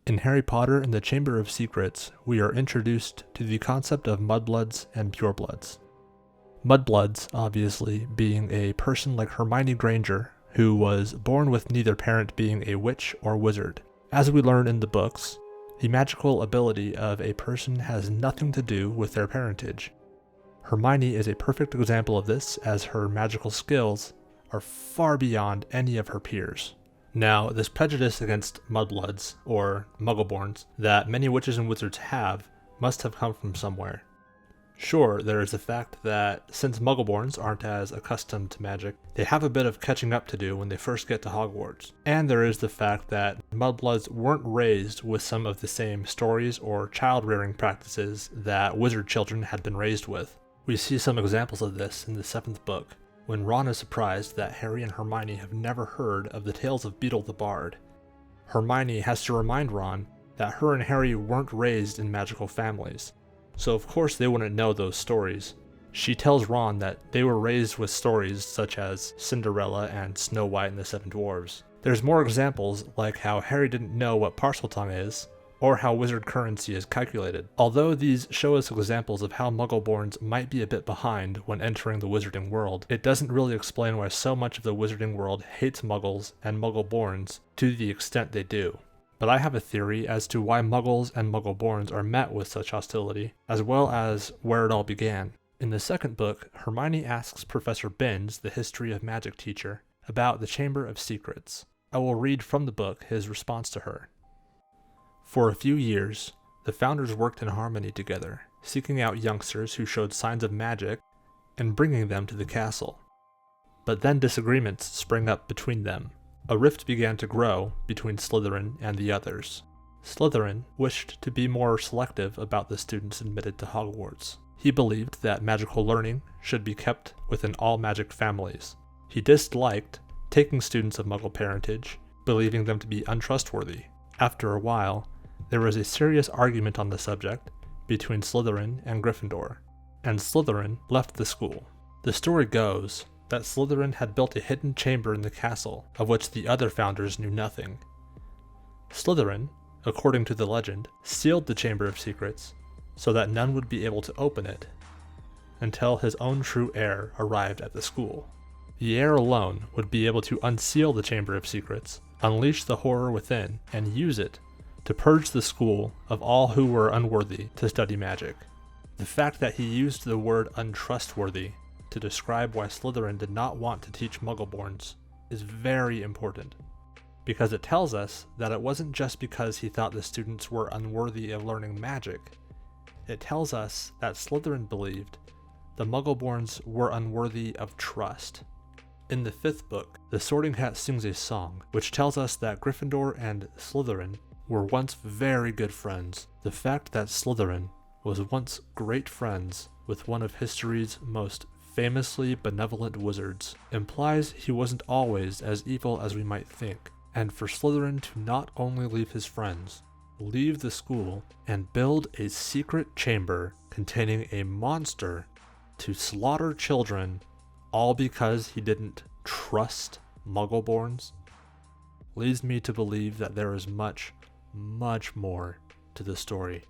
In Harry Potter and the Chamber of Secrets, we are introduced to the concept of mudbloods and purebloods. Mudbloods, obviously, being a person like Hermione Granger, who was born with neither parent being a witch or wizard. As we learn in the books, the magical ability of a person has nothing to do with their parentage. Hermione is a perfect example of this, as her magical skills are far beyond any of her peers. Now, this prejudice against mudbloods, or muggleborns, that many witches and wizards have, must have come from somewhere. Sure, there is the fact that since muggleborns aren't as accustomed to magic, they have a bit of catching up to do when they first get to Hogwarts. And there is the fact that mudbloods weren't raised with some of the same stories or child-rearing practices that wizard children had been raised with. We see some examples of this in the 7th book, when Ron is surprised that Harry and Hermione have never heard of the tales of Beedle the Bard. Hermione has to remind Ron that her and Harry weren't raised in magical families, so of course they wouldn't know those stories. She tells Ron that they were raised with stories such as Cinderella and Snow White and the Seven Dwarfs. There's more examples, like how Harry didn't know what Parseltongue is, or how wizard currency is calculated. Although these show us examples of how muggleborns might be a bit behind when entering the wizarding world, it doesn't really explain why so much of the wizarding world hates muggles and muggleborns to the extent they do. But I have a theory as to why muggles and muggleborns are met with such hostility, as well as where it all began. In the 2nd book, Hermione asks Professor Binns, the history of magic teacher, about the Chamber of Secrets. I will read from the book his response to her. For a few years, the founders worked in harmony together, seeking out youngsters who showed signs of magic and bringing them to the castle. But then disagreements sprang up between them. A rift began to grow between Slytherin and the others. Slytherin wished to be more selective about the students admitted to Hogwarts. He believed that magical learning should be kept within all magic families. He disliked taking students of Muggle parentage, believing them to be untrustworthy. After a while, there was a serious argument on the subject between Slytherin and Gryffindor, and Slytherin left the school. The story goes that Slytherin had built a hidden chamber in the castle, of which the other founders knew nothing. Slytherin, according to the legend, sealed the Chamber of Secrets so that none would be able to open it until his own true heir arrived at the school. The heir alone would be able to unseal the Chamber of Secrets, unleash the horror within, and use it to purge the school of all who were unworthy to study magic. The fact that he used the word untrustworthy to describe why Slytherin did not want to teach muggleborns is very important, because it tells us that it wasn't just because he thought the students were unworthy of learning magic. It tells us that Slytherin believed the muggleborns were unworthy of trust. In the 5th book, the Sorting Hat sings a song which tells us that Gryffindor and Slytherin were once very good friends. The fact that Slytherin was once great friends with one of history's most famously benevolent wizards implies he wasn't always as evil as we might think, and for Slytherin to not only leave his friends, leave the school, and build a secret chamber containing a monster to slaughter children, all because he didn't trust muggleborns, leads me to believe that there is much, much more to the story.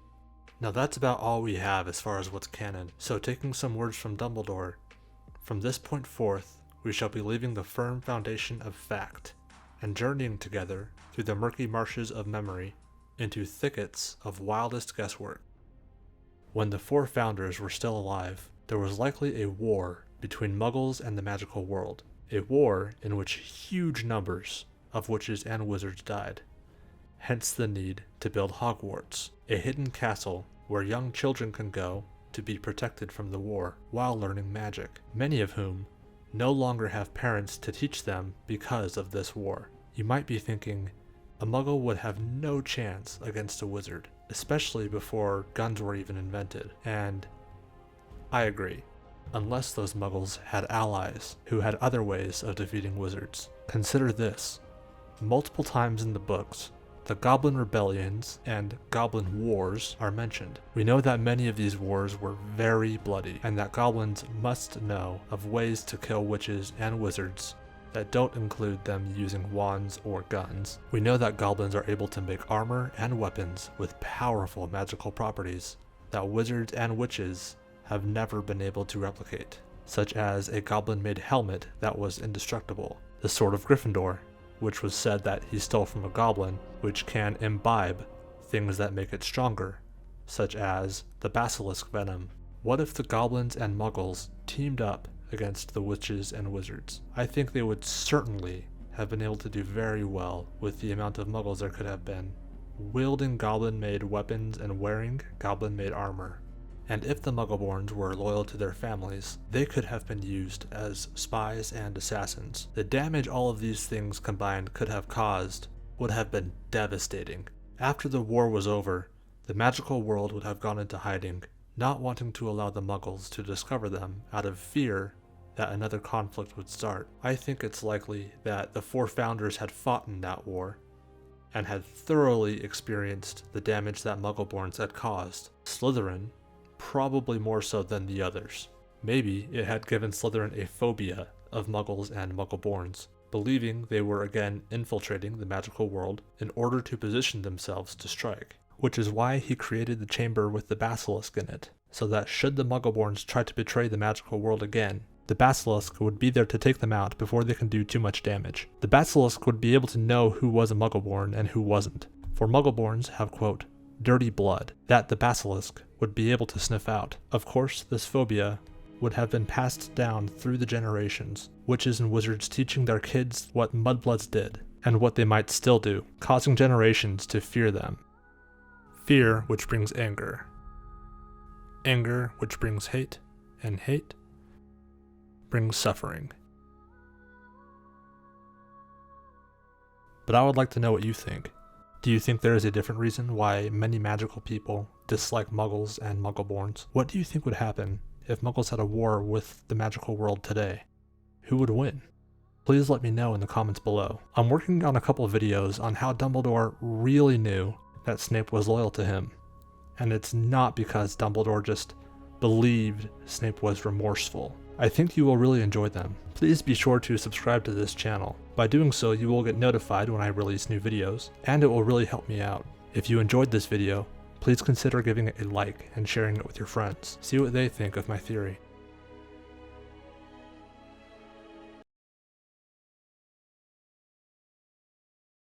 Now that's about all we have as far as what's canon, so taking some words from Dumbledore, from this point forth, we shall be leaving the firm foundation of fact, and journeying together through the murky marshes of memory into thickets of wildest guesswork. When the 4 founders were still alive, there was likely a war between Muggles and the magical world, a war in which huge numbers of witches and wizards died. Hence the need to build Hogwarts, a hidden castle where young children can go to be protected from the war while learning magic, many of whom no longer have parents to teach them because of this war. You might be thinking, a Muggle would have no chance against a wizard, especially before guns were even invented, and I agree, unless those Muggles had allies who had other ways of defeating wizards. Consider this. Multiple times in the books, the Goblin Rebellions and Goblin Wars are mentioned. We know that many of these wars were very bloody, and that goblins must know of ways to kill witches and wizards that don't include them using wands or guns. We know that goblins are able to make armor and weapons with powerful magical properties that wizards and witches have never been able to replicate, such as a goblin-made helmet that was indestructible, the Sword of Gryffindor, which was said that he stole from a goblin, which can imbibe things that make it stronger, such as the basilisk venom. What if the goblins and muggles teamed up against the witches and wizards? I think they would certainly have been able to do very well with the amount of muggles there could have been, wielding goblin-made weapons and wearing goblin-made armor. And if the Muggleborns were loyal to their families, they could have been used as spies and assassins. The damage all of these things combined could have caused would have been devastating. After the war was over, the magical world would have gone into hiding, not wanting to allow the Muggles to discover them out of fear that another conflict would start. I think it's likely that the 4 founders had fought in that war and had thoroughly experienced the damage that Muggleborns had caused. Slytherin, probably more so than the others. Maybe it had given Slytherin a phobia of Muggles and Muggleborns, believing they were again infiltrating the magical world in order to position themselves to strike, which is why he created the chamber with the basilisk in it, so that should the Muggleborns try to betray the magical world again, the basilisk would be there to take them out before they can do too much damage. The basilisk would be able to know who was a Muggleborn and who wasn't, for Muggleborns have, quote, dirty blood, that the basilisk would be able to sniff out. Of course, this phobia would have been passed down through the generations, witches and wizards teaching their kids what mudbloods did, and what they might still do, causing generations to fear them. Fear which brings anger. Anger which brings hate, and hate brings suffering. But I would like to know what you think. Do you think there is a different reason why many magical people dislike Muggles and Muggleborns? What do you think would happen if Muggles had a war with the magical world today? Who would win? Please let me know in the comments below. I'm working on a couple of videos on how Dumbledore really knew that Snape was loyal to him, and it's not because Dumbledore just believed Snape was remorseful. I think you will really enjoy them. Please be sure to subscribe to this channel. By doing so, you will get notified when I release new videos, and it will really help me out. If you enjoyed this video, please consider giving it a like and sharing it with your friends. See what they think of my theory.